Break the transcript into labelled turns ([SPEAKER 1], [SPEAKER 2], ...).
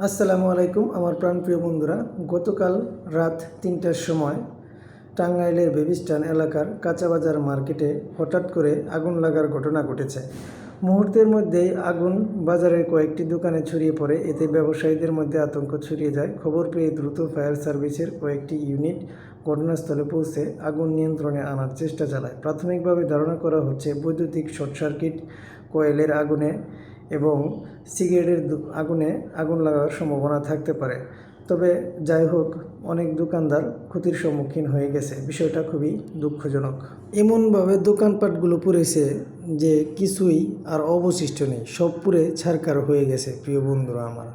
[SPEAKER 1] আসসালামু আলাইকুম আমার প্রাণপ্রিয় বন্ধুরা। গতকাল রাত ৩টার সময় টাঙ্গাইলের বেবিস্টান এলাকার কাঁচাবাজার মার্কেটে হঠাৎ করে আগুন লাগার ঘটনা ঘটেছে। মুহূর্তের মধ্যেই আগুন বাজারের কয়েকটি দোকানে ছড়িয়ে পড়ে। এতে ব্যবসায়ীদের মধ্যে আতঙ্ক ছড়িয়ে যায়। খবর পেয়ে দ্রুত ফায়ার সার্ভিসের কয়েকটি ইউনিট ঘটনাস্থলে পৌঁছে আগুন নিয়ন্ত্রণে আনার চেষ্টা চালায়। প্রাথমিকভাবে ধারণা করা হচ্ছে বৈদ্যুতিক শর্ট সার্কিট, কয়েলের আগুনে এবং সিগারেটের আগুনে আগুন লাগার সম্ভাবনা থাকতে পারে। তবে যাই হোক, অনেক দোকানদার ক্ষতির সম্মুখীন হয়ে গেছে। বিষয়টা খুবই দুঃখজনক। এমনভাবে দোকানপাটগুলো পুড়েছে যে কিছুই আর অবশিষ্ট নেই, সব পুড়ে ছারখার হয়ে গেছে। প্রিয় বন্ধুরা আমার,